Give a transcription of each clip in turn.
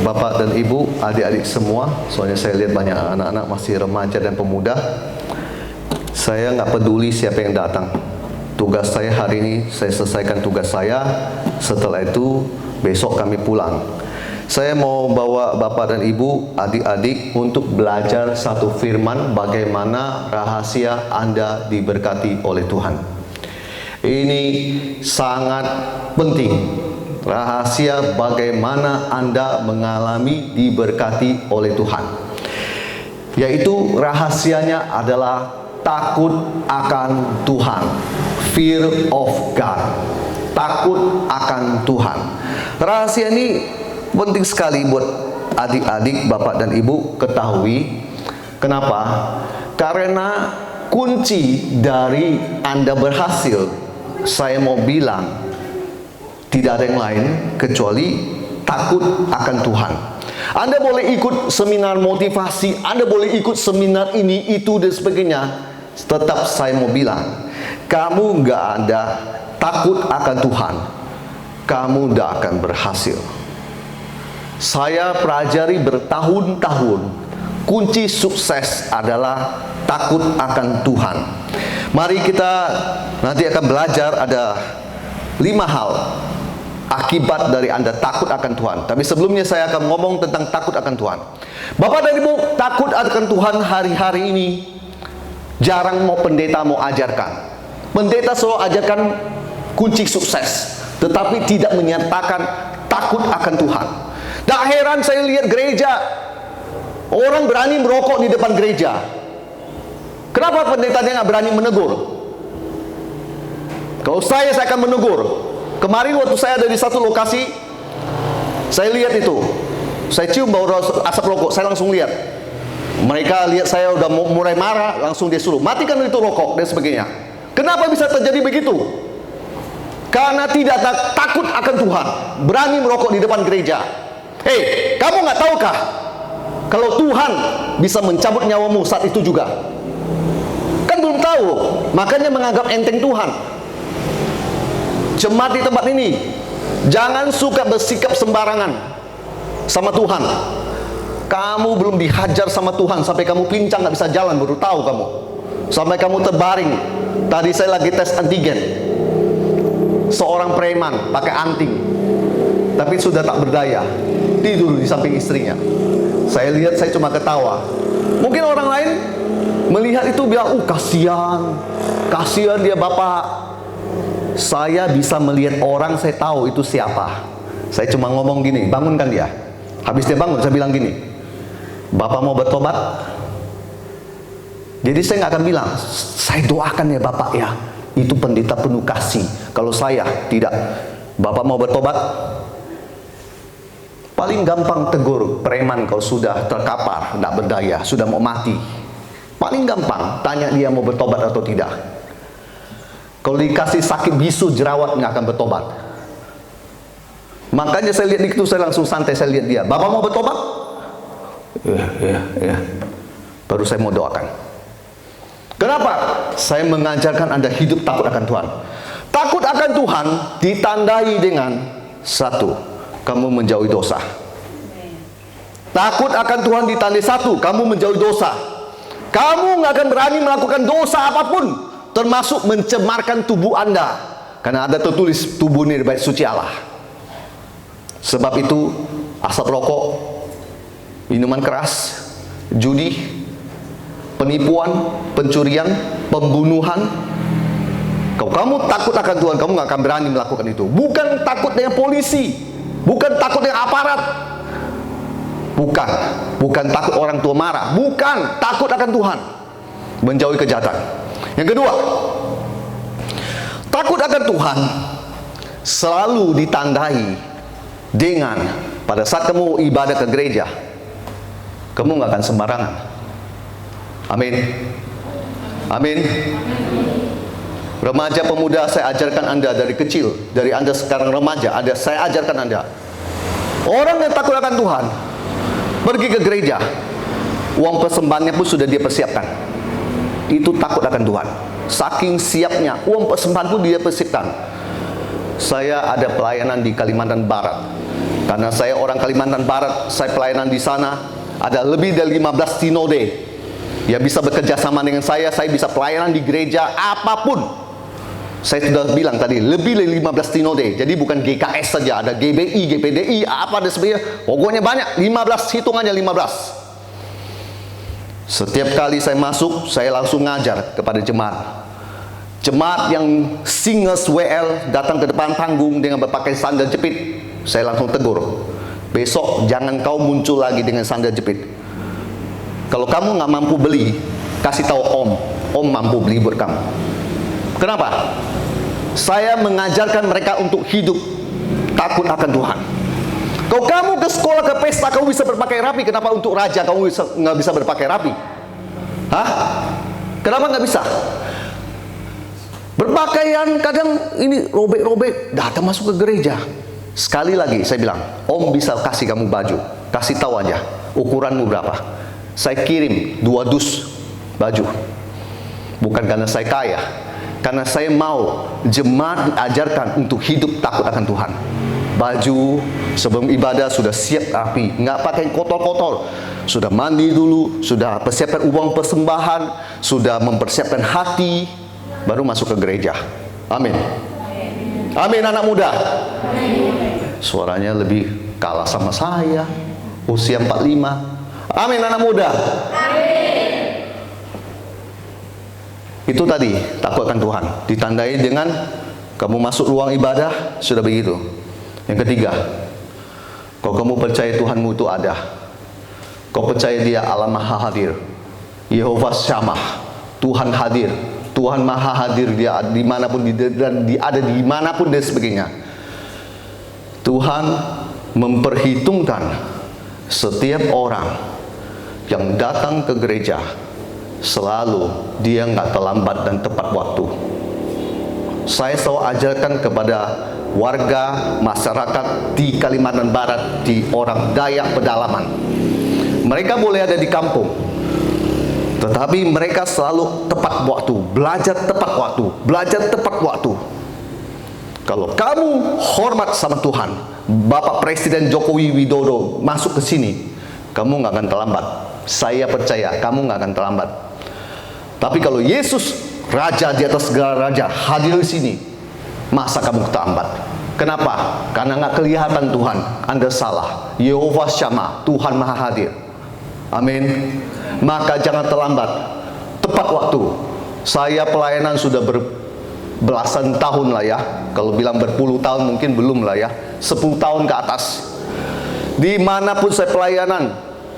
Bapak dan Ibu, adik-adik semua, soalnya saya lihat banyak anak-anak masih remaja dan pemuda. Saya nggak peduli siapa yang datang. Tugas saya hari ini, saya selesaikan tugas saya. Setelah itu, besok kami pulang. Saya mau bawa Bapak dan Ibu, adik-adik untuk belajar satu firman bagaimana rahasia Anda diberkati oleh Tuhan. Ini sangat penting. Rahasia bagaimana Anda mengalami diberkati oleh Tuhan. Yaitu rahasianya adalah takut akan Tuhan. Fear of God. Takut akan Tuhan. Rahasia ini penting sekali buat adik-adik, Bapak dan Ibu ketahui. Kenapa? Karena kunci dari Anda berhasil, saya mau bilang, tidak ada yang lain kecuali takut akan Tuhan. Anda boleh ikut seminar motivasi, Anda boleh ikut seminar ini, itu, dan sebagainya. Tetap saya mau bilang, kamu nggak ada takut akan Tuhan, kamu tidak akan berhasil. Saya pelajari bertahun-tahun, kunci sukses adalah takut akan Tuhan. Mari kita nanti akan belajar ada 5 hal akibat dari Anda takut akan Tuhan. Tapi sebelumnya saya akan ngomong tentang takut akan Tuhan. Bapak dan Ibu, takut akan Tuhan hari-hari ini jarang pendeta mau ajarkan. Pendeta selalu ajarkan kunci sukses, tetapi tidak menyatakan takut akan Tuhan. Tak heran saya lihat gereja, orang berani merokok di depan gereja. Kenapa pendetanya nggak berani menegur? Kalau saya akan menegur. Kemarin waktu saya ada di satu lokasi, saya lihat itu, saya cium bau asap rokok, saya langsung lihat. Mereka lihat saya udah mulai marah, langsung dia suruh matikan itu rokok dan sebagainya. Kenapa bisa terjadi begitu? Karena tidak takut akan Tuhan, berani merokok di depan gereja. Hei, kamu nggak tahukah kalau Tuhan bisa mencabut nyawamu saat itu juga? Kan belum tahu, makanya menganggap enteng Tuhan. Jemaat di tempat ini, jangan suka bersikap sembarangan sama Tuhan. Kamu belum dihajar sama Tuhan sampai kamu pincang nggak bisa jalan, baru tahu kamu. Sampai kamu terbaring. Tadi saya lagi tes antigen. Seorang preman pakai anting, tapi sudah tak berdaya, tidur di samping istrinya. Saya lihat, saya cuma ketawa. Mungkin orang lain melihat itu bilang, kasihan, kasihan dia bapak. Saya bisa melihat orang, saya tahu itu siapa. Saya cuma ngomong gini, bangunkan dia. Habis dia bangun, saya bilang gini, Bapak mau bertobat? Jadi saya nggak akan bilang, saya doakan ya Bapak ya, itu pendeta penuh kasih. Kalau saya tidak, Bapak mau bertobat? Paling gampang tegur preman kalau sudah terkapar, tidak berdaya, sudah mau mati. Paling gampang tanya dia mau bertobat atau tidak. Kalau dikasih sakit bisu jerawat nggak akan bertobat. Makanya saya lihat itu, saya langsung santai, saya lihat dia, Bapak mau bertobat? Ya. Baru saya mau doakan. Kenapa? Saya mengajarkan Anda hidup takut akan Tuhan. Takut akan Tuhan ditandai dengan satu, kamu menjauhi dosa. Takut akan Tuhan ditandai satu, kamu menjauhi dosa. Kamu nggak akan berani melakukan dosa apapun, termasuk mencemarkan tubuh Anda, karena ada tertulis tubuh ini di bait suci Allah. Sebab itu asap rokok, minuman keras, judi, penipuan, pencurian, pembunuhan. Kalau kamu takut akan Tuhan, kamu nggak akan berani melakukan itu. Bukan takut dengan polisi, bukan takut dengan aparat, bukan takut orang tua marah, bukan takut akan Tuhan, menjauhi kejahatan. Yang kedua, takut akan Tuhan selalu ditandai dengan pada saat kamu ibadah ke gereja, kamu nggak akan sembarangan. Amin. Amin. Remaja pemuda, saya ajarkan Anda dari kecil, dari Anda sekarang remaja, saya ajarkan Anda. Orang yang takut akan Tuhan pergi ke gereja, uang persembahannya pun sudah dia persiapkan. Itu takut akan Tuhan. Saking siapnya, uang persembahan pun dia persiapkan. Saya ada pelayanan di Kalimantan Barat. Karena saya orang Kalimantan Barat, saya pelayanan di sana, ada lebih dari 15 sinode yang bisa bekerja sama dengan saya bisa pelayanan di gereja apapun. Saya sudah bilang tadi, lebih dari 15 sinode. Jadi bukan GKS saja, ada GBI, GPDI, apa dan sebagainya. Pokoknya banyak, 15, hitung aja 15. Setiap kali saya masuk, saya langsung ngajar kepada jemaat. Jemaat yang singers WL datang ke depan panggung dengan berpakai sandal jepit, saya langsung tegur. Besok jangan kau muncul lagi dengan sandal jepit. Kalau kamu nggak mampu beli, kasih tahu Om mampu beli buat kamu. Kenapa? Saya mengajarkan mereka untuk hidup takut akan Tuhan. Kalau kamu ke sekolah, ke pesta, kamu bisa berpakaian rapi. Kenapa untuk raja kamu nggak bisa berpakaian rapi? Hah? Kenapa nggak bisa? Berpakaian kadang ini robek-robek, datang masuk ke gereja. Sekali lagi saya bilang, Om bisa kasih kamu baju, kasih tahu aja ukuranmu berapa. Saya kirim 2 dus baju. Bukan karena saya kaya, karena saya mau jemaat diajarkan untuk hidup takut akan Tuhan. Baju sebelum ibadah sudah siap rapi, nggak pakai kotor-kotor. Sudah mandi dulu, sudah persiapkan uang persembahan, sudah mempersiapkan hati, baru masuk ke gereja. Amin. Amin anak muda. Suaranya lebih kalah sama saya, usia 45. Amin anak muda. Itu tadi, takut akan Tuhan. Ditandai dengan kamu masuk ruang ibadah, sudah begitu. Yang ketiga, kalau kamu percaya Tuhanmu itu ada, kau percaya Dia Allah Maha Hadir, Yehova Shammah, Tuhan hadir, Tuhan Maha Hadir, Dia dimanapun dan Dia ada dimanapun dan sebagainya. Tuhan memperhitungkan setiap orang yang datang ke gereja, selalu dia nggak terlambat dan tepat waktu. Saya selalu ajarkan kepada warga masyarakat di Kalimantan Barat, di orang Dayak pedalaman. Mereka boleh ada di kampung, tetapi mereka selalu tepat waktu, belajar tepat waktu, belajar tepat waktu. Kalau kamu hormat sama Tuhan, Bapak Presiden Jokowi Widodo masuk ke sini, kamu nggak akan terlambat. Saya percaya kamu nggak akan terlambat. Tapi kalau Yesus, Raja di atas segala raja, hadir di sini, masa kamu terlambat? Kenapa? Karena nggak kelihatan Tuhan. Anda salah. Yehova Shammah, Tuhan Maha Hadir. Amin. Maka jangan terlambat. Tepat waktu. Saya pelayanan sudah belasan tahun lah ya. Kalau bilang berpuluh tahun mungkin belum lah ya. 10 tahun ke atas. Dimanapun saya pelayanan,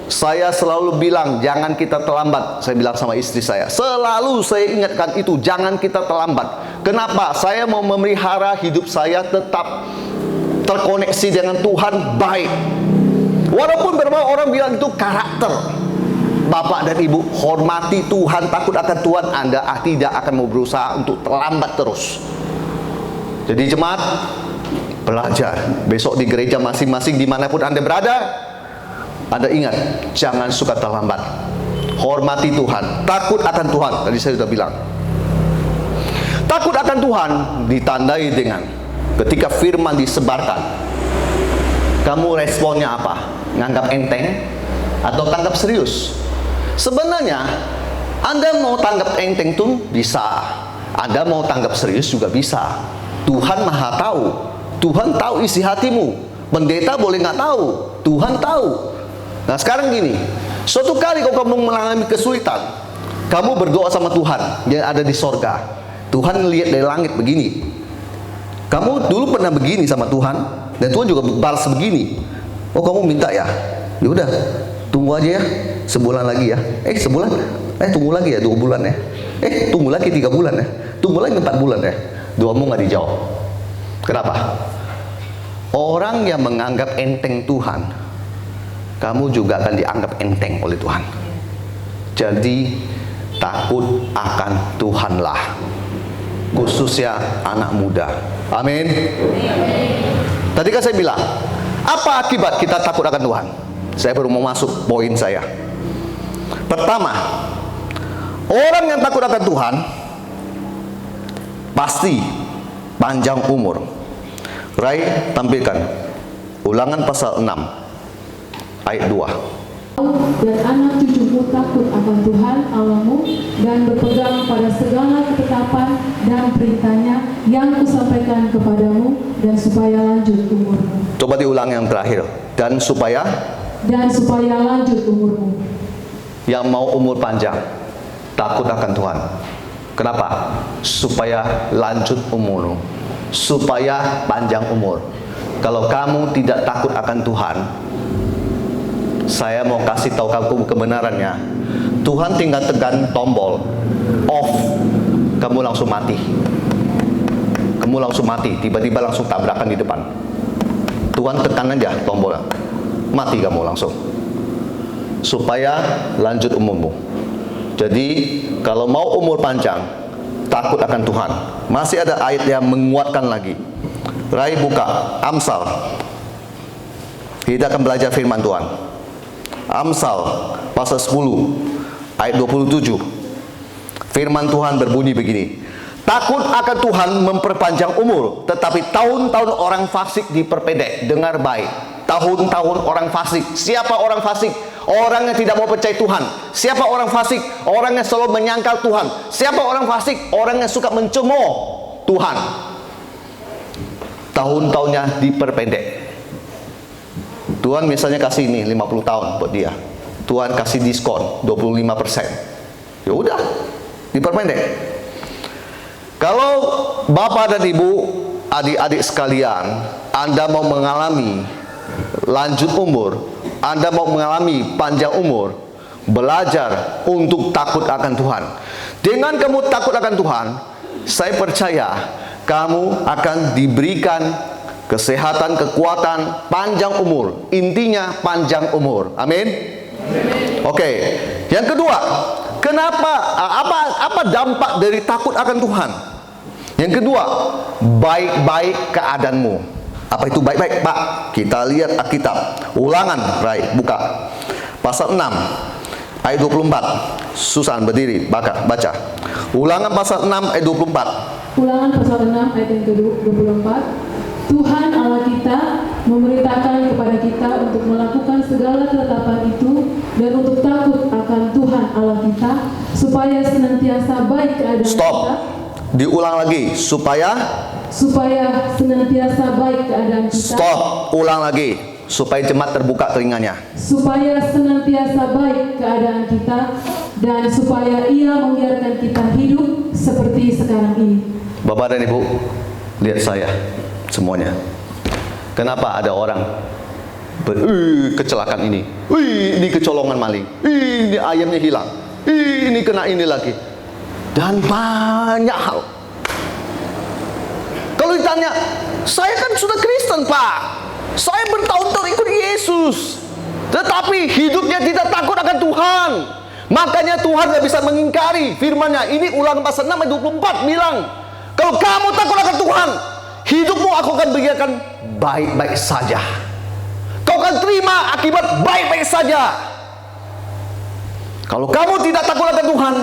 saya selalu bilang jangan kita terlambat. Saya bilang sama istri saya, selalu saya ingatkan itu, jangan kita terlambat. Kenapa? Saya mau memelihara hidup saya tetap terkoneksi dengan Tuhan baik. Walaupun beberapa orang bilang itu karakter. Bapak dan Ibu, hormati Tuhan, takut akan Tuhan, Anda tidak akan mau berusaha untuk terlambat terus. Jadi jemaat, belajar. Besok di gereja masing-masing dimanapun Anda berada, Anda ingat, jangan suka terlambat. Hormati Tuhan, takut akan Tuhan. Tadi saya sudah bilang. Takut akan Tuhan ditandai dengan ketika firman disebarkan, kamu responnya apa? Nganggap enteng atau tanggap serius? Sebenarnya Anda mau tanggap enteng tuh bisa, Anda mau tanggap serius juga bisa. Tuhan Maha tahu. Tuhan tahu isi hatimu. Pendeta boleh nggak tahu, Tuhan tahu. Nah sekarang gini, suatu kali kalau kamu mengalami kesulitan, kamu berdoa sama Tuhan yang ada di sorga. Tuhan ngelihat dari langit begini. Kamu dulu pernah begini sama Tuhan, dan Tuhan juga balas begini. Oh kamu minta ya? Ya udah, tunggu aja ya, sebulan lagi ya. Sebulan? Tunggu lagi ya 2 bulan ya. Tunggu lagi 3 bulan ya. Tunggu lagi 4 bulan ya. Doamu nggak dijawab. Kenapa? Orang yang menganggap enteng Tuhan, kamu juga akan dianggap enteng oleh Tuhan. Jadi takut akan Tuhanlah, khususnya anak muda. Amin. Tadi kan saya bilang, apa akibat kita takut akan Tuhan? Saya baru mau masuk poin saya. Pertama, orang yang takut akan Tuhan pasti panjang umur. Rai, tampilkan Ulangan pasal 6 ayat 2. Dan anak cucumu takut akan Tuhan Allahmu dan berpegang pada segala ketetapan dan perintahnya yang kusampaikan kepadamu, dan supaya lanjut umurmu. Coba diulang yang terakhir. Dan supaya lanjut umurmu. Yang mau umur panjang takut akan Tuhan. Kenapa? Supaya lanjut umurmu, supaya panjang umur. Kalau kamu tidak takut akan Tuhan, saya mau kasih tahu kamu kebenarannya. Tuhan tinggal tekan tombol off, kamu langsung mati. Kamu langsung mati, tiba-tiba langsung tabrakan di depan. Tuhan tekan aja tombolnya, mati kamu langsung. Supaya lanjut umurmu. Jadi kalau mau umur panjang, takut akan Tuhan. Masih ada ayat yang menguatkan lagi. Rai buka Amsal. Kita akan belajar firman Tuhan. Amsal pasal 10 ayat 27. Firman Tuhan berbunyi begini. Takut akan Tuhan memperpanjang umur, tetapi tahun-tahun orang fasik diperpendek. Dengar baik. Tahun-tahun orang fasik. Siapa orang fasik? Orang yang tidak mau percaya Tuhan. Siapa orang fasik? Orang yang selalu menyangkal Tuhan. Siapa orang fasik? Orang yang suka mencemooh Tuhan. Tahun-tahunnya diperpendek. Tuhan misalnya kasih ini 50 tahun buat dia. Tuhan kasih diskon 25%. Ya udah, diperpendek. Kalau Bapak dan Ibu, adik-adik sekalian, Anda mau mengalami lanjut umur, Anda mau mengalami panjang umur, belajar untuk takut akan Tuhan. Dengan kamu takut akan Tuhan, saya percaya kamu akan diberikan kesehatan, kekuatan, panjang umur. Intinya panjang umur. Amin. Oke. Yang kedua, kenapa? Apa dampak dari takut akan Tuhan? Yang kedua, baik-baik keadaanmu. Apa itu baik-baik, Pak? Kita lihat Alkitab. Ulangan, Rai, buka. Pasal 6 ayat 24. Susan berdiri, baca. Ulangan pasal 6 ayat 24. Ulangan pasal 6 ayat yang ke-24. Tuhan Allah kita memerintahkan kepada kita untuk melakukan segala ketetapan itu dan untuk takut akan Tuhan Allah kita, supaya senantiasa baik keadaan kita. Diulang lagi, supaya senantiasa baik keadaan kita. Stop, ulang lagi, supaya jemaat terbuka telinganya. Supaya senantiasa baik keadaan kita dan supaya Ia membiarkan kita hidup seperti sekarang ini. Bapak dan Ibu, lihat saya semuanya. Kenapa ada orang kecelakaan ini? Ini kecolongan maling. Ini ayamnya hilang. Ini kena ini lagi. Dan banyak hal. Kalau ditanya, saya kan sudah Kristen, Pak. Saya bertahun-tahun ikut Yesus. Tetapi hidupnya tidak takut akan Tuhan. Makanya Tuhan tidak bisa mengingkari firman-Nya. Ini Ulangan pasal 6 ayat 24 bilang, kalau kamu takut akan Tuhan, hidupmu aku akan berikan baik-baik saja. Kau akan terima akibat baik-baik saja. Kalau kamu tidak takut akan Tuhan,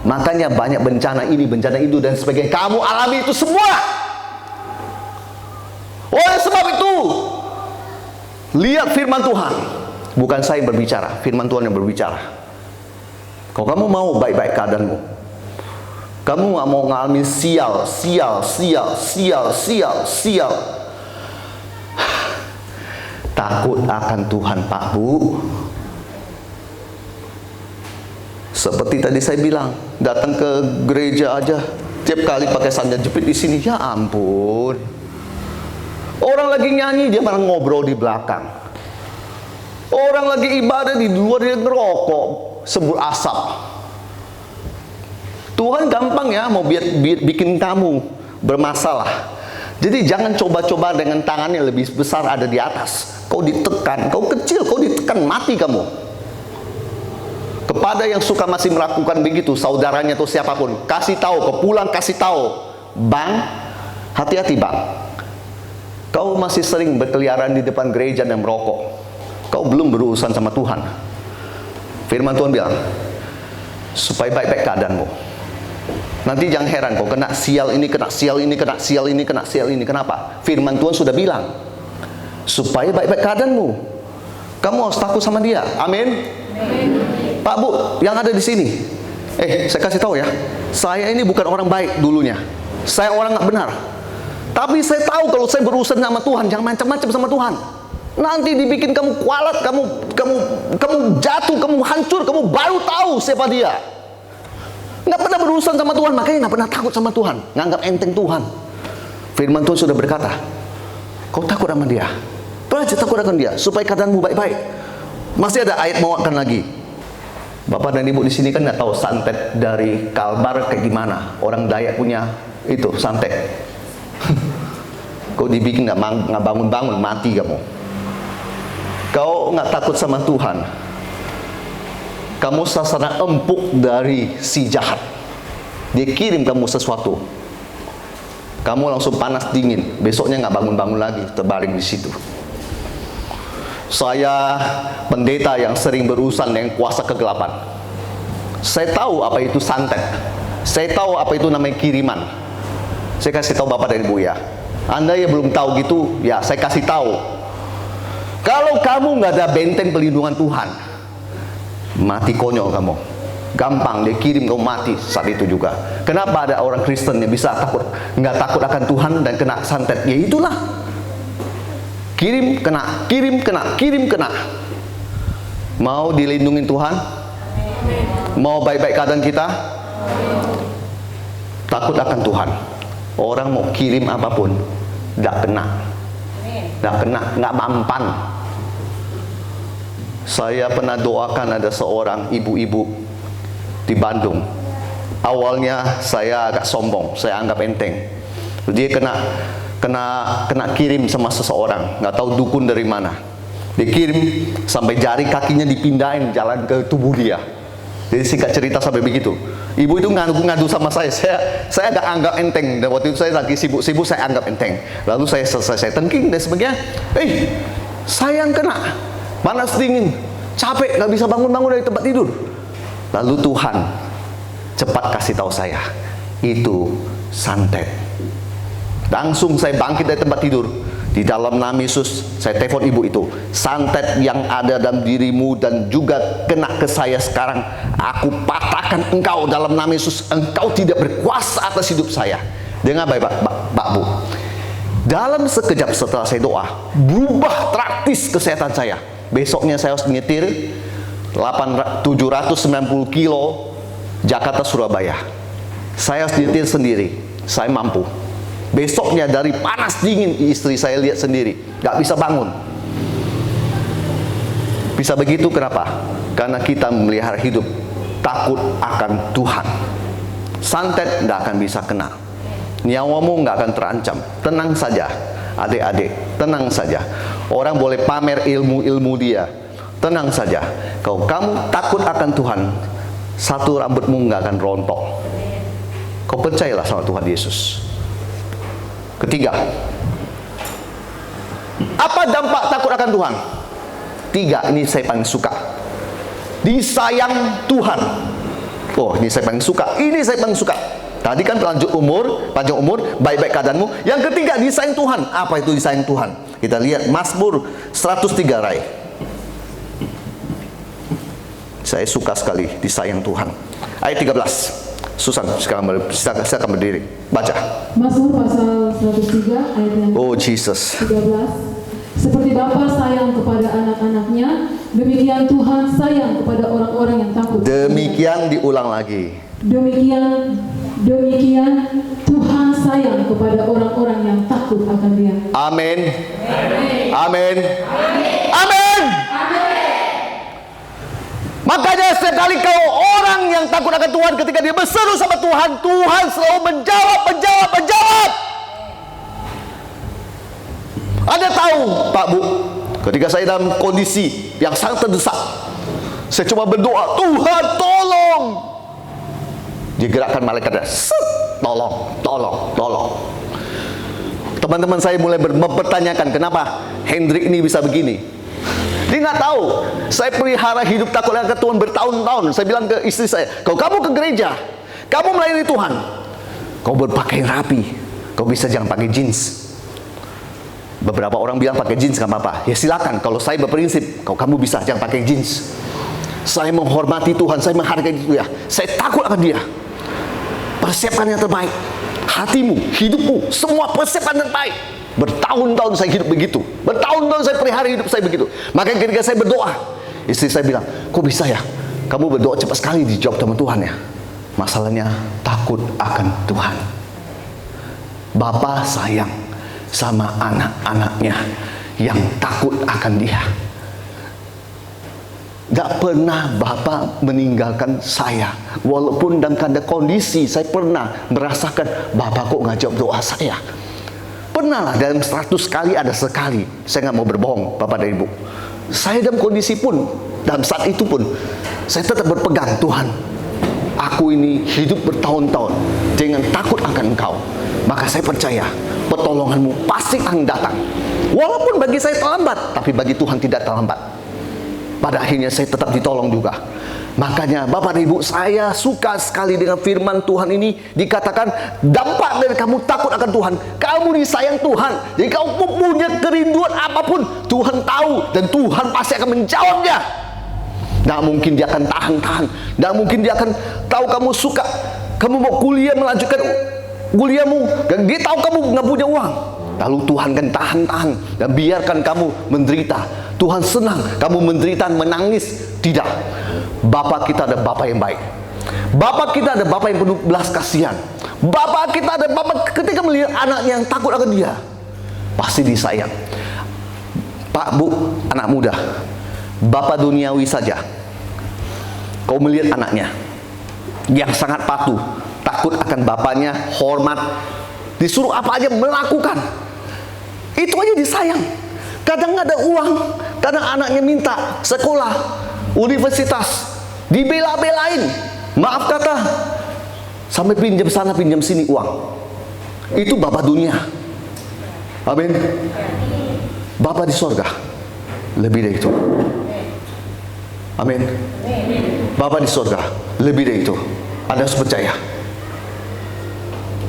makanya banyak bencana ini, bencana itu, dan sebagainya. Kamu alami itu semua. Oleh sebab itu, lihat firman Tuhan. Bukan saya yang berbicara, firman Tuhan yang berbicara. Kalau kamu mau baik-baik keadaanmu, kamu nggak mau ngalamin sial. Takut akan Tuhan, Pak, Bu. Seperti tadi saya bilang, datang ke gereja aja, tiap kali pakai sandal jepit di sini, ya ampun. Orang lagi nyanyi, dia malah ngobrol di belakang. Orang lagi ibadah di luar, dia ngerokok, sebut asap. Tuhan gampang ya mau bikin kamu bermasalah. Jadi jangan coba-coba dengan tangannya lebih besar ada di atas. Kau ditekan, kau kecil, kau ditekan, mati kamu. Kepada yang suka masih melakukan begitu, saudaranya atau siapapun, kasih tahu, kau pulang kasih tahu, Bang, hati-hati Bang. Kau masih sering berkeliaran di depan gereja dan merokok. Kau belum berurusan sama Tuhan. Firman Tuhan bilang, supaya baik-baik keadaanmu. Nanti jangan heran kau kena sial ini, kena sial ini, kena sial ini, kena sial ini. Kenapa? Firman Tuhan sudah bilang, supaya baik-baik keadaanmu. Kamu harus takut sama Dia. Amin. Pak Bu yang ada di sini, saya kasih tahu ya, saya ini bukan orang baik dulunya. Saya orang nggak benar. Tapi saya tahu kalau saya berurusan sama Tuhan, jangan macam-macam sama Tuhan. Nanti dibikin kamu kualat, kamu jatuh, kamu hancur, kamu baru tahu siapa Dia. Nggak pernah berurusan sama Tuhan, makanya nggak pernah takut sama Tuhan, nganggap enteng Tuhan. Firman Tuhan sudah berkata, kau takut sama Dia, belajar takut akan Dia, supaya keadaanmu baik-baik. Masih ada ayat bawakan lagi. Bapak dan Ibu di sini kan nggak tahu santet dari Kalbar kayak gimana. Orang Dayak punya itu santet. Kau dibikin nggak bangun-bangun, mati kamu. Kau nggak takut sama Tuhan, kamu sasaran empuk dari si jahat. Dia kirim kamu sesuatu, kamu langsung panas dingin. Besoknya nggak bangun-bangun lagi, terbaring di situ. Saya pendeta yang sering berurusan dengan kuasa kegelapan. Saya tahu apa itu santet. Saya tahu apa itu namanya kiriman. Saya kasih tahu Bapak dan Ibu ya. Anda yang belum tahu gitu, ya saya kasih tahu. Kalau kamu nggak ada benteng pelindungan Tuhan, mati konyol kamu. Gampang dia kirim kamu mati saat itu juga. Kenapa ada orang Kristen yang bisa nggak takut akan Tuhan dan kena santet? Ya itulah. Kirim kena, kirim kena, kirim kena. Mau dilindungi Tuhan? Mau baik-baik keadaan kita? Takut akan Tuhan. Orang mau kirim apapun, tidak kena, tidak kena, nggak mampan. Saya pernah doakan ada seorang ibu-ibu di Bandung. Awalnya saya agak sombong, saya anggap enteng. Dia kena kirim sama seseorang, nggak tahu dukun dari mana. Dikirim sampai jari kakinya dipindahin jalan ke tubuh dia. Jadi singkat cerita sampai begitu. Ibu itu ngadu sama saya agak anggap enteng. Dan waktu itu saya lagi sibuk-sibuk, saya anggap enteng. Lalu saya tengking dan sebagainya. Saya yang kena, panas dingin, capek, nggak bisa bangun-bangun dari tempat tidur. Lalu Tuhan cepat kasih tahu saya, itu santet. Langsung saya bangkit dari tempat tidur. Di dalam nama Yesus, saya telepon ibu itu. Santet yang ada dalam dirimu dan juga kena ke saya sekarang, aku patahkan engkau dalam nama Yesus. Engkau tidak berkuasa atas hidup saya. Dengar baik Pak Bu. Dalam sekejap setelah saya doa, berubah praktis kesehatan saya. Besoknya saya harus nyetir 790 kilo Jakarta Surabaya. Saya harus nyetir sendiri. Saya mampu. Besoknya dari panas dingin, istri saya lihat sendiri, gak bisa bangun. Bisa begitu kenapa? Karena kita memelihara hidup takut akan Tuhan. Santet gak akan bisa kena, nyawamu gak akan terancam. Tenang saja adik-adik, tenang saja. Orang boleh pamer ilmu-ilmu dia, tenang saja. Kalau kamu takut akan Tuhan, satu rambutmu gak akan rontok. Kau percayalah sama Tuhan Yesus. Ketiga, apa dampak takut akan Tuhan? 3, ini saya paling suka. Disayang Tuhan. Oh, ini saya paling suka. Ini saya paling suka. Tadi kan panjang umur, baik-baik keadaanmu. Yang ketiga, disayang Tuhan. Apa itu disayang Tuhan? Kita lihat Mazmur 103 Rai. Saya suka sekali disayang Tuhan. Ayat 13. Susan, silakan berdiri. Baca. Mazmur pasal 103 ayat yang Oh Jesus. 13. Seperti Bapa sayang kepada anak-anaknya, demikian Tuhan sayang kepada orang-orang yang takut. Demikian diulang lagi. Demikian Tuhan sayang kepada orang-orang yang takut akan Dia. Amin. Amin. Amin. Makanya setiap kali kalau orang yang takut akan Tuhan, ketika dia berseru sama Tuhan, Tuhan selalu menjawab. Anda tahu Pak Bu, ketika saya dalam kondisi yang sangat terdesak, saya coba berdoa, Tuhan tolong. Digerakkan malaikatnya, tolong. Teman-teman saya mulai mempertanyakan, kenapa Hendrik ini bisa begini? Dia nggak tahu. Saya pelihara hidup takut akan Tuhan bertahun-tahun. Saya bilang ke istri saya, kalau kamu ke gereja, kamu melayani Tuhan, kau berpakaian rapi, kau bisa jangan pakai jeans. Beberapa orang bilang pakai jeans nggak apa-apa. Ya silakan. Kalau saya berprinsip, kalau kamu bisa jangan pakai jeans. Saya menghormati Tuhan, saya menghargai dia. Saya takut akan dia. Persiapkan yang terbaik. Hatimu, hidupmu, semua persiapkan yang terbaik. Bertahun-tahun saya hidup begitu. Bertahun-tahun saya pelihara hidup saya begitu. Maka ketika saya berdoa, istri saya bilang, kok bisa ya? Kamu berdoa cepat sekali dijawab sama Tuhan ya. Masalahnya takut akan Tuhan. Bapa sayang sama anak-anaknya yang takut akan dia. Gak pernah Bapa meninggalkan saya. Walaupun dalam keadaan kondisi saya pernah merasakan Bapa kok nggak jawab doa saya. Pernah lah, dalam 100 kali ada sekali. Saya nggak mau berbohong Bapak dan Ibu. Saya dalam kondisi pun, dalam saat itu pun, saya tetap berpegang, Tuhan, aku ini hidup bertahun-tahun dengan takut akan Engkau. Maka saya percaya pertolonganmu pasti akan datang. Walaupun bagi saya terlambat, tapi bagi Tuhan tidak terlambat. Pada akhirnya saya tetap ditolong juga. Makanya Bapak dan Ibu, saya suka sekali dengan firman Tuhan ini. Dikatakan dampak dari kamu takut akan Tuhan, kamu disayang Tuhan. Jadi kamu punya kerinduan apapun, Tuhan tahu dan Tuhan pasti akan menjawabnya. Tidak mungkin dia akan tahan-tahan. Tidak mungkin dia akan tahu kamu suka, kamu mau kuliah, melanjutkan kuliahmu, dan dia tahu kamu nggak punya uang. Lalu Tuhan kan tahan-tahan dan biarkan kamu menderita. Tuhan senang kamu menderita, menangis. Tidak. Bapa kita ada Bapa yang baik. Bapa kita ada Bapa yang penuh belas kasihan. Bapa kita ada Bapa ketika melihat anaknya yang takut akan dia, pasti disayang. Pak, Bu, anak muda, Bapa duniawi saja, kau melihat anaknya yang sangat patuh, takut akan bapaknya, hormat, disuruh apa aja melakukan, itu aja disayang. Kadang ada uang, kadang anaknya minta sekolah, universitas, dibela-belain, maaf kata, sampai pinjam sana pinjam sini uang. Itu Bapa dunia. Amin. Bapa di sorga lebih dari itu. Amin. Bapa di sorga lebih dari itu. Anda harus percaya.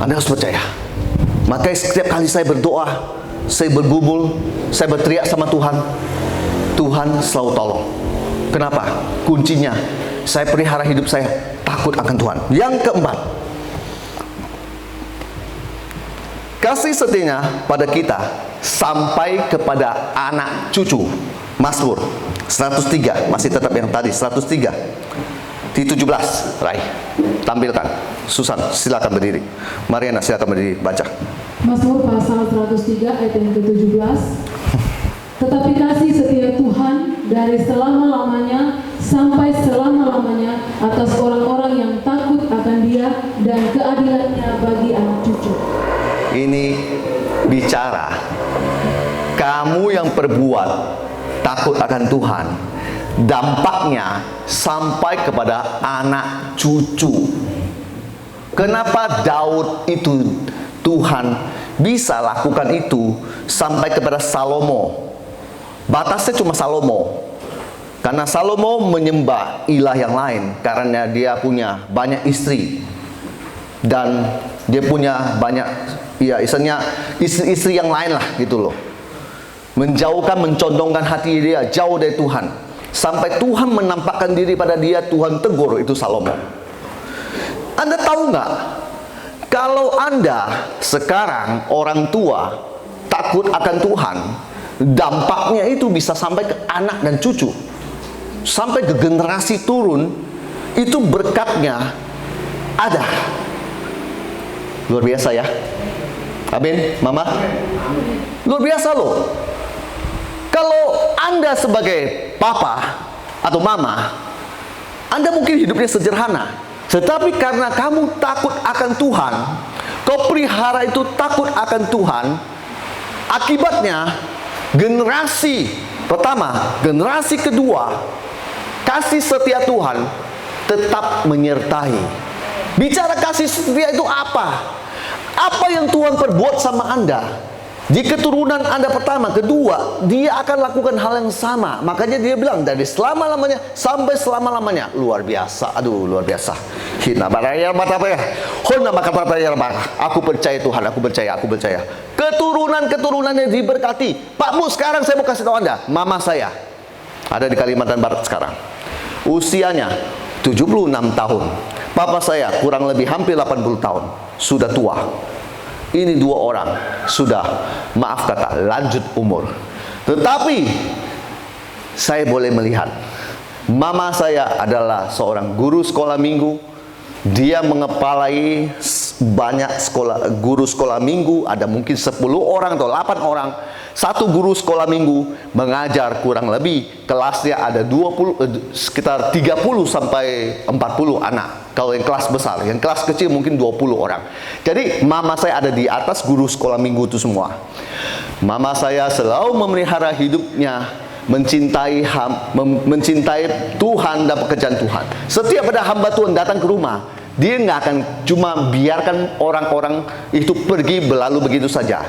Anda harus percaya. Makanya setiap kali saya berdoa, saya bergumul, saya berteriak sama Tuhan, Tuhan selalu tolong. Kenapa? Kuncinya, saya pelihara hidup saya takut akan Tuhan. Yang keempat, kasih setianya pada kita sampai kepada anak cucu. Mazmur 103, masih tetap yang tadi, 103 di 17. Rai, tampilkan. Susan, silakan berdiri. Mariana, silakan berdiri, baca. Mazmur pasal 103 ayat yang ke-17. Tetapi kasih setia Tuhan dari selama-lamanya sampai selama-lamanya atas orang-orang yang takut akan Dia, dan keadilannya bagi anak cucu. Ini bicara kamu yang perbuat takut akan Tuhan, dampaknya sampai kepada anak cucu. Kenapa Daud itu Tuhan bisa lakukan itu sampai kepada Salomo? Batasnya cuma Salomo, karena Salomo menyembah ilah yang lain karena dia punya banyak istri dan dia punya banyak, ya istilahnya istri-istri yang lain lah gitu loh. Menjauhkan, mencondongkan hati dia jauh dari Tuhan, sampai Tuhan menampakkan diri pada dia. Tuhan tegur itu Salomo. Anda tahu nggak, kalau Anda sekarang orang tua takut akan Tuhan, dampaknya itu bisa sampai ke anak dan cucu, sampai ke generasi turun. Itu berkatnya ada. Luar biasa ya. Amin, Mama. Luar biasa loh. Kalau Anda sebagai papa atau mama, Anda mungkin hidupnya sederhana, tetapi karena kamu takut akan Tuhan, kau pelihara itu takut akan Tuhan, akibatnya generasi pertama, generasi kedua, kasih setia Tuhan tetap menyertai. Bicara kasih setia itu apa? Apa yang Tuhan perbuat sama Anda? Di keturunan Anda pertama, kedua, dia akan lakukan hal yang sama. Makanya dia bilang dari selama-lamanya sampai selama-lamanya. Luar biasa, aduh luar biasa. Hina baraya matapaya. Hona makatapaya barah. Aku percaya Tuhan, aku percaya. Keturunan-keturunannya diberkati. Pak Bu, sekarang saya mau kasih tahu Anda, mama saya ada di Kalimantan Barat sekarang. Usianya 76 tahun. Papa saya kurang lebih hampir 80 tahun. Sudah tua. Ini dua orang sudah, maaf kata, lanjut umur. Tetapi saya boleh melihat, mama saya adalah seorang guru sekolah minggu. Dia mengepalai banyak guru sekolah minggu, ada mungkin 10 orang atau 8 orang. Satu guru sekolah minggu mengajar kurang lebih kelasnya ada sekitar 30 sampai 40 anak. Kalau yang kelas besar, yang kelas kecil mungkin 20 orang. Jadi mama saya ada di atas guru sekolah minggu itu semua. Mama saya selalu memelihara hidupnya, mencintai Tuhan dan pekerjaan Tuhan. Setiap ada hamba Tuhan datang ke rumah, dia nggak akan cuma biarkan orang-orang itu pergi berlalu begitu saja.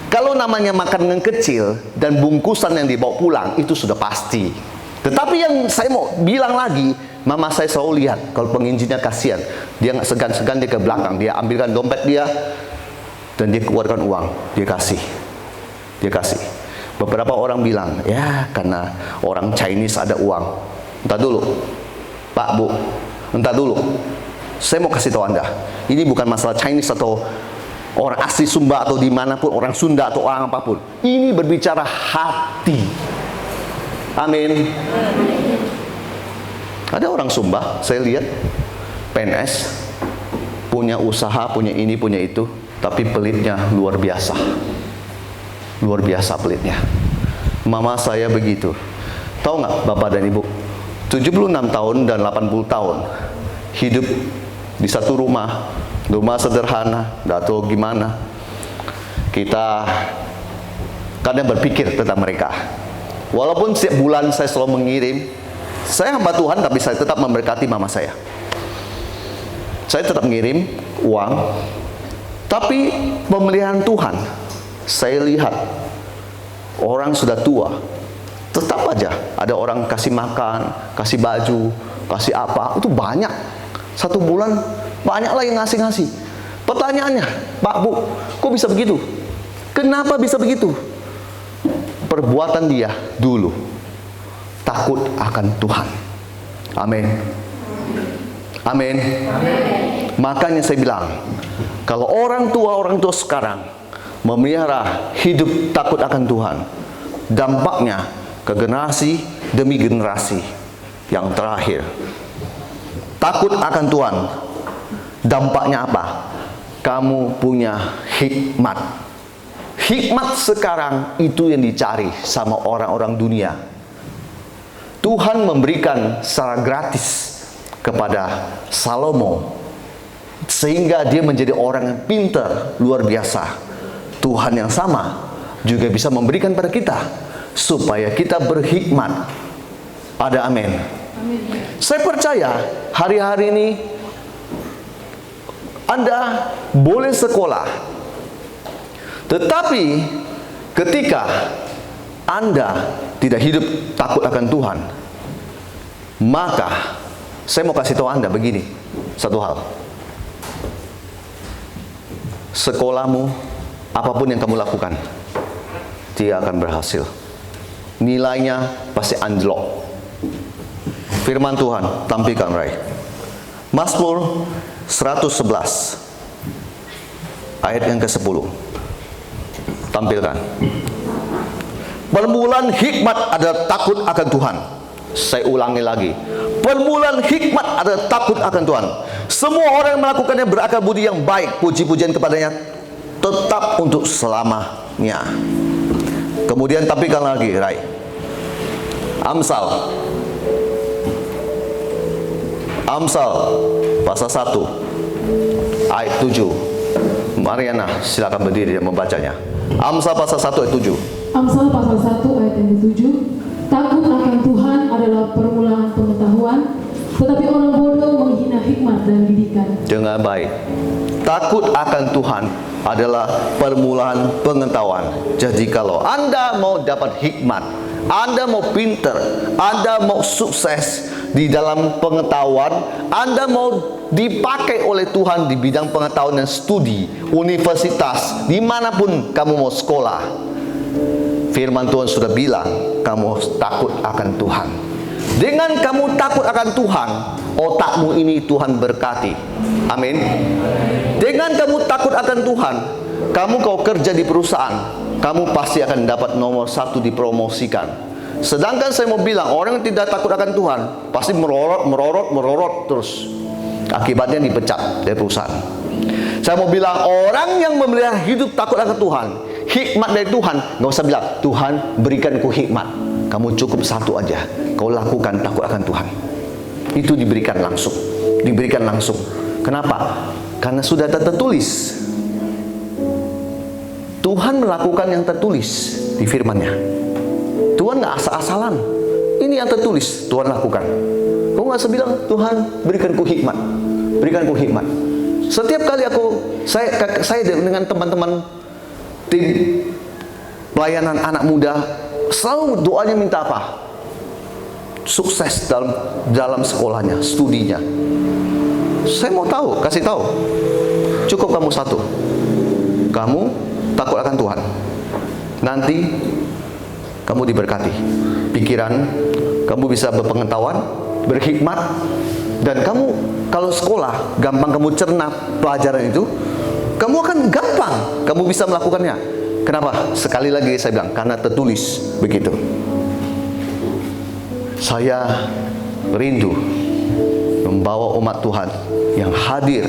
Kalau namanya makanan kecil dan bungkusan yang dibawa pulang, itu sudah pasti. Tetapi yang saya mau bilang lagi, mama saya selalu lihat, kalau penginjilnya kasihan, dia nggak segan-segan, dia ke belakang, dia ambilkan dompet dia, dan dia keluarkan uang, dia kasih. Beberapa orang bilang, ya karena orang Chinese ada uang. Entar dulu, Pak Bu, entar dulu. Saya mau kasih tahu Anda, ini bukan masalah Chinese atau orang asli Sumba atau dimanapun, orang Sunda atau orang apapun. Ini berbicara hati. Amin. Ada orang Sumba, saya lihat, PNS, punya usaha, punya ini, punya itu, tapi pelitnya luar biasa. Luar biasa pelitnya. Mama saya begitu. Tahu nggak Bapak dan Ibu? 76 tahun dan 80 tahun hidup di satu rumah sederhana, atau gimana. Kita kadang berpikir tentang mereka. Walaupun setiap bulan saya selalu mengirim, saya hamba Tuhan, tapi saya tetap memberkati mama saya. Saya tetap mengirim uang, tapi pemeliharaan Tuhan, saya lihat orang sudah tua, tetap aja ada orang kasih makan, kasih baju, kasih apa, itu banyak. Satu bulan banyaklah yang ngasih-ngasih. Pertanyaannya, Pak Bu, kok bisa begitu? Kenapa bisa begitu? Perbuatan dia dulu takut akan Tuhan. Amin. Amin. Makanya saya bilang, kalau orang tua sekarang memelihara hidup takut akan Tuhan, dampaknya ke generasi demi generasi yang terakhir. Takut akan Tuhan, dampaknya apa? Kamu punya hikmat. Hikmat sekarang itu yang dicari sama orang-orang dunia. Tuhan memberikan secara gratis kepada Salomo, sehingga dia menjadi orang yang pintar, luar biasa. Tuhan yang sama juga bisa memberikan pada kita, supaya kita berhikmat. Ada amin. Saya percaya hari-hari ini Anda boleh sekolah, tetapi ketika Anda tidak hidup takut akan Tuhan, maka saya mau kasih tahu Anda begini, satu hal. Sekolahmu, apapun yang kamu lakukan, tidak akan berhasil. Nilainya pasti anjlok. Firman Tuhan, tampilkan Ray. Mazmur 111 ayat yang ke-10. Tampilkan. Permulaan hikmat adalah takut akan Tuhan. Saya ulangi lagi. Permulaan hikmat adalah takut akan Tuhan. Semua orang yang melakukannya berakal budi yang baik, puji-pujian kepadanya tetap untuk selamanya. Kemudian tampilkan lagi Ray. Amsal pasal 1 ayat 7. Mariana silakan berdiri dan membacanya. Amsal pasal 1 ayat 7. Amsal pasal 1 ayat yang ke-7. Takut akan Tuhan adalah permulaan pengetahuan, tetapi orang bodoh menghina hikmat dan didikan. Dengar baik. Takut akan Tuhan adalah permulaan pengetahuan. Jadi kalau Anda mau dapat hikmat, Anda mau pinter, Anda mau sukses di dalam pengetahuan, Anda mau dipakai oleh Tuhan di bidang pengetahuan dan studi, universitas, dimanapun kamu mau sekolah, firman Tuhan sudah bilang, kamu harus takut akan Tuhan. Dengan kamu takut akan Tuhan, otakmu ini Tuhan berkati. Amin. Dengan kamu takut akan Tuhan, kamu kalau kerja di perusahaan, kamu pasti akan dapat nomor 1 dipromosikan. Sedangkan saya mau bilang, orang yang tidak takut akan Tuhan pasti merorot terus. Akibatnya dipecat dari perusahaan. Saya mau bilang, orang yang memelihara hidup takut akan Tuhan, hikmat dari Tuhan, nggak usah bilang, Tuhan berikan ku hikmat. Kamu cukup satu aja, kau lakukan takut akan Tuhan. Itu diberikan langsung. Diberikan langsung. Kenapa? Karena sudah tertulis. Tuhan melakukan yang tertulis di firman-Nya. Tuhan nggak asal-asalan. Ini yang tertulis, Tuhan lakukan. Kau nggak usah bilang, Tuhan berikan ku hikmat. Berikan ku hikmat. Setiap kali saya dengan teman-teman tim pelayanan anak muda, selalu doanya minta apa? Sukses dalam sekolahnya, studinya. Saya mau tahu, kasih tahu. Cukup kamu satu. Kamu takut akan Tuhan. Nanti kamu diberkati. Pikiran kamu bisa berpengetahuan, berhikmat, dan kamu kalau sekolah gampang kamu cerna pelajaran itu, kamu akan gampang kamu bisa melakukannya. Kenapa? Sekali lagi saya bilang, karena tertulis begitu. Saya rindu membawa umat Tuhan yang hadir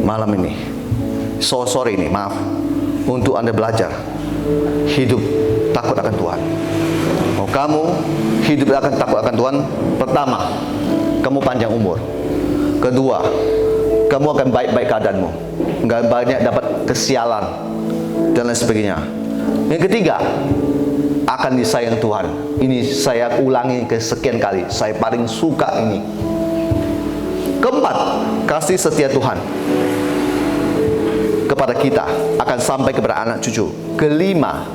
malam ini, sore ini, maaf, untuk Anda belajar hidup takut akan Tuhan. Mau kamu hidup akan takut akan Tuhan, pertama, kamu panjang umur. Kedua, kamu akan baik-baik keadaanmu, nggak banyak dapat kesialan dan lain sebagainya. Yang ketiga, akan disayang Tuhan. Ini saya ulangi kesekian kali, saya paling suka ini. Keempat, kasih setia Tuhan kepada kita akan sampai kepada anak cucu. Kelima,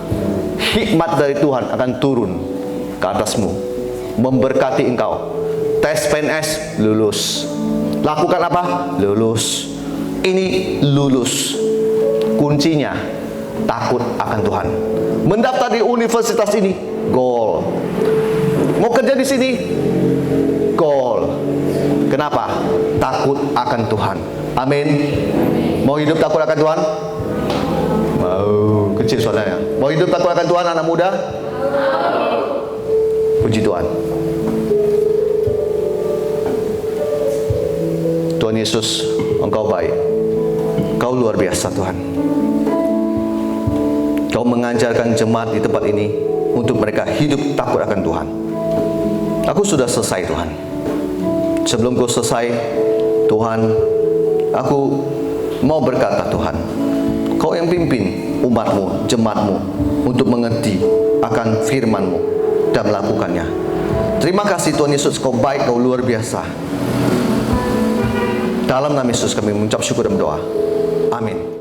hikmat dari Tuhan akan turun ke atasmu, memberkati engkau. Tes PNS, lulus. Lakukan apa? Lulus. Ini lulus. Kuncinya takut akan Tuhan. Mendaftar di universitas ini, goal. Mau kerja di sini, goal. Kenapa? Takut akan Tuhan. Amin. Mau hidup takut akan Tuhan? Mau. Kecil suaranya. Mau hidup takut akan Tuhan, anak muda? Puji Tuhan. Tuhan Yesus, Engkau baik. Kau luar biasa Tuhan. Kau mengajarkan jemaat di tempat ini untuk mereka hidup takut akan Tuhan. Aku sudah selesai Tuhan. Sebelum kau selesai, Tuhan, aku mau berkata Tuhan, Kau yang pimpin umatmu, jemaatmu untuk mengerti akan firman-Mu dan melakukannya. Terima kasih Tuhan Yesus, Kau baik, Kau luar biasa. Dalam nama Yesus kami mengucap syukur dan berdoa. Amin.